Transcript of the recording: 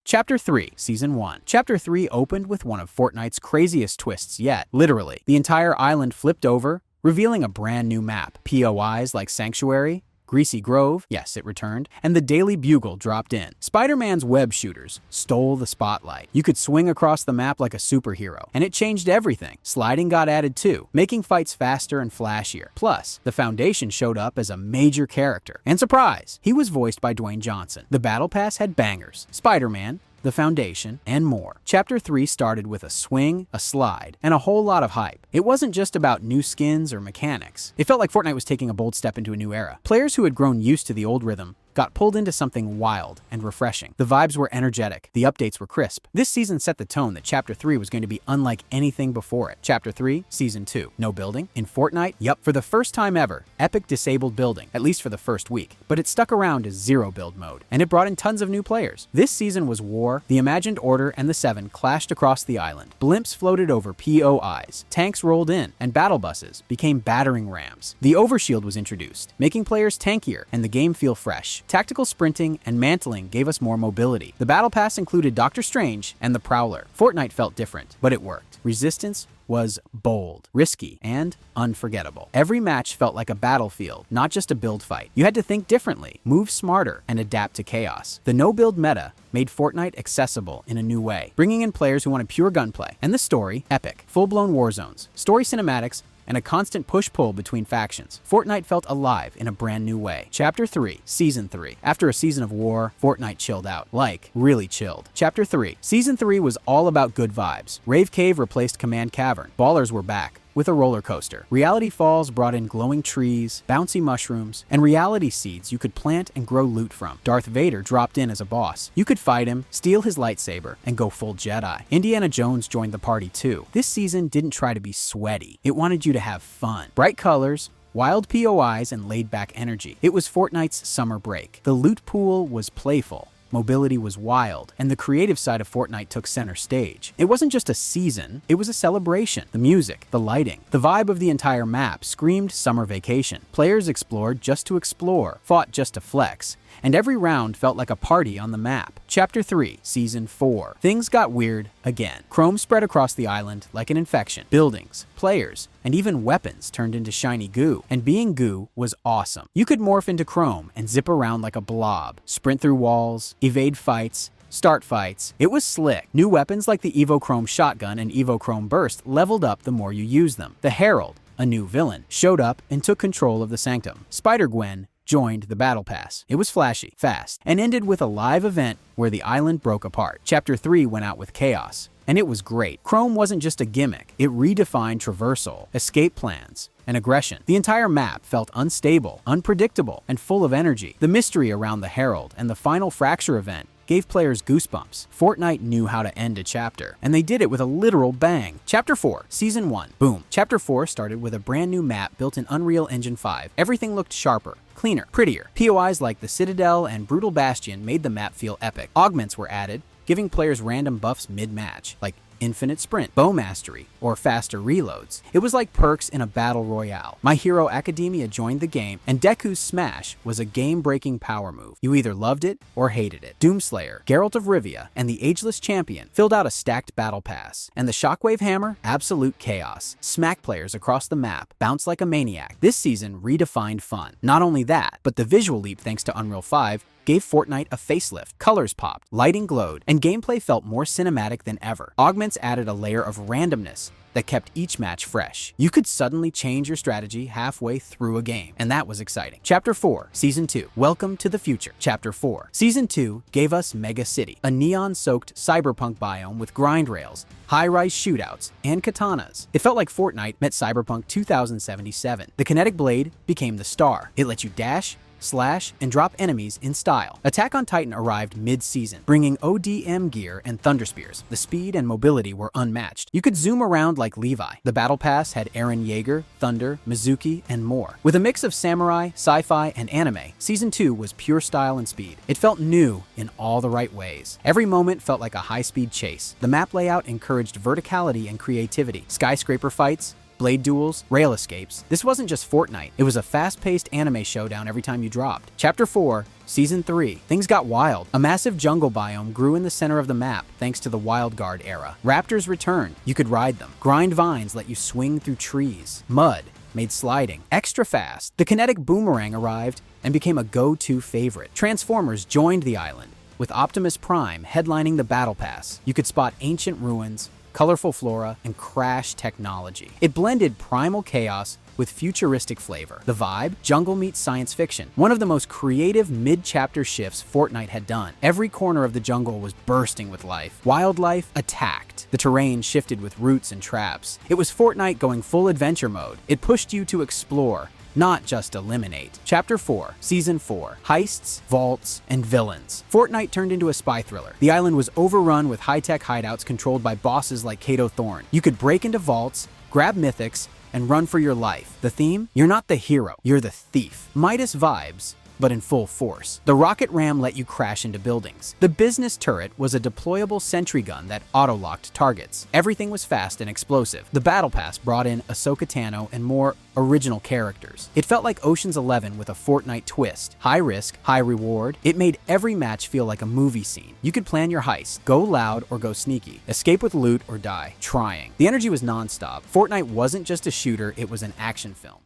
Chapter 3, Season 1. Chapter 3 opened with one of Fortnite's craziest twists yet. Literally, the entire island flipped over, revealing a brand new map. POIs like Sanctuary, Greasy Grove, yes, it returned, and the Daily Bugle dropped in. Spider-Man's web shooters stole the spotlight. You could swing across the map like a superhero, and it changed everything. Sliding got added too, making fights faster and flashier. Plus, the Foundation showed up as a major character. And surprise, he was voiced by Dwayne Johnson. The Battle Pass had bangers. Spider-Man, the Foundation, and more. Chapter 3 started with a swing, a slide, and a whole lot of hype. It wasn't just about new skins or mechanics. It felt like Fortnite was taking a bold step into a new era. Players who had grown used to the old rhythm got pulled into something wild and refreshing. The vibes were energetic, the updates were crisp. This season set the tone that Chapter 3 was going to be unlike anything before it. Chapter 3, Season 2. No building? In Fortnite? Yup, for the first time ever, Epic disabled building, at least for the first week. But it stuck around as zero build mode, and it brought in tons of new players. This season was war, the Imagined Order and the Seven clashed across the island. Blimps floated over POIs, tanks rolled in, and battle buses became battering rams. The Overshield was introduced, making players tankier and the game feel fresh. Tactical sprinting and mantling gave us more mobility. The Battle Pass included Doctor Strange and the Prowler. Fortnite felt different, but it worked. Resistance was bold, risky, and unforgettable. Every match felt like a battlefield, not just a build fight. You had to think differently, move smarter, and adapt to chaos. The no-build meta made Fortnite accessible in a new way, bringing in players who wanted pure gunplay. And the story, epic. Full-blown war zones, story cinematics, and a constant push-pull between factions. Fortnite felt alive in a brand new way. Chapter 3, Season 3. After a season of war, Fortnite chilled out. Like, really chilled. Chapter 3. Season 3 was all about good vibes. Rave Cave replaced Command Cavern. Ballers were back with a roller coaster. Reality Falls brought in glowing trees, bouncy mushrooms, and reality seeds you could plant and grow loot from. Darth Vader dropped in as a boss. You could fight him, steal his lightsaber, and go full Jedi. Indiana Jones joined the party too. This season didn't try to be sweaty. It wanted you to have fun. Bright colors, wild POIs, and laid-back energy. It was Fortnite's summer break. The loot pool was playful. Mobility was wild, and the creative side of Fortnite took center stage. It wasn't just a season, it was a celebration. The music, the lighting, the vibe of the entire map screamed summer vacation. Players explored just to explore, fought just to flex, and every round felt like a party on the map. Chapter 3, Season 4. Things got weird again. Chrome spread across the island like an infection. Buildings, players, and even weapons turned into shiny goo. And being goo was awesome. You could morph into Chrome and zip around like a blob, sprint through walls, evade fights, start fights. It was slick. New weapons like the Evochrome Shotgun and Evochrome Burst leveled up the more you use them. The Herald, a new villain, showed up and took control of the Sanctum. Spider-Gwen joined the Battle Pass. It was flashy, fast, and ended with a live event where the island broke apart. Chapter 3 went out with chaos, and it was great. Chrome wasn't just a gimmick, it redefined traversal, escape plans, and aggression. The entire map felt unstable, unpredictable, and full of energy. The mystery around the Herald and the final Fracture event gave players goosebumps. Fortnite knew how to end a chapter, and they did it with a literal bang. Chapter 4, Season 1. Boom. Chapter 4 started with a brand new map built in Unreal Engine 5. Everything looked sharper, cleaner, prettier. POIs like the Citadel and Brutal Bastion made the map feel epic. Augments were added, giving players random buffs mid-match, like infinite sprint, bow mastery, or faster reloads. It was like perks in a battle royale. My Hero Academia joined the game, and Deku's Smash was a game-breaking power move. You either loved it or hated it. Doomslayer, Geralt of Rivia, and the Ageless Champion filled out a stacked battle pass. And the Shockwave Hammer? Absolute chaos. Smack players across the map, bounce like a maniac. This season redefined fun. Not only that, but the visual leap thanks to Unreal 5 gave Fortnite a facelift. Colors popped, lighting glowed, and gameplay felt more cinematic than ever. Augments added a layer of randomness that kept each match fresh. You could suddenly change your strategy halfway through a game, and that was exciting. Chapter 4, Season 2. Welcome to the future. Chapter 4. Season 2 gave us Mega City, a neon-soaked cyberpunk biome with grind rails, high-rise shootouts, and katanas. It felt like Fortnite met Cyberpunk 2077. The kinetic blade became the star. It let you dash, slash, and drop enemies in style. Attack on Titan arrived mid-season, bringing ODM gear and Thunder Spears. The speed and mobility were unmatched. You could zoom around like Levi. The Battle Pass had Eren Yeager, Thunder, Mizuki, and more. With a mix of samurai, sci-fi, and anime, Season 2 was pure style and speed. It felt new in all the right ways. Every moment felt like a high-speed chase. The map layout encouraged verticality and creativity. Skyscraper fights, blade duels, rail escapes. This wasn't just Fortnite, it was a fast-paced anime showdown every time you dropped. Chapter 4, Season 3. Things got wild. A massive jungle biome grew in the center of the map thanks to the Wild Guard era. Raptors returned. You could ride them. Grind vines let you swing through trees. Mud made sliding extra fast. The kinetic boomerang arrived and became a go-to favorite. Transformers joined the island, with Optimus Prime headlining the Battle Pass. You could spot ancient ruins, colorful flora, and crash technology. It blended primal chaos with futuristic flavor. The vibe? Jungle meets science fiction. One of the most creative mid-chapter shifts Fortnite had done. Every corner of the jungle was bursting with life. Wildlife attacked. The terrain shifted with roots and traps. It was Fortnite going full adventure mode. It pushed you to explore, not just eliminate. Chapter 4, Season 4. Heists, vaults, and villains. Fortnite turned into a spy thriller. The island was overrun with high-tech hideouts controlled by bosses like Kato Thorne. You could break into vaults, grab mythics, and run for your life. The theme? You're not the hero, you're the thief. Midas vibes, but in full force. The rocket ram let you crash into buildings. The business turret was a deployable sentry gun that auto-locked targets. Everything was fast and explosive. The Battle Pass brought in Ahsoka Tano and more original characters. It felt like Ocean's 11 with a Fortnite twist. High risk, high reward. It made every match feel like a movie scene. You could plan your heist, go loud or go sneaky, escape with loot or die trying. The energy was non-stop. Fortnite wasn't just a shooter, it was an action film.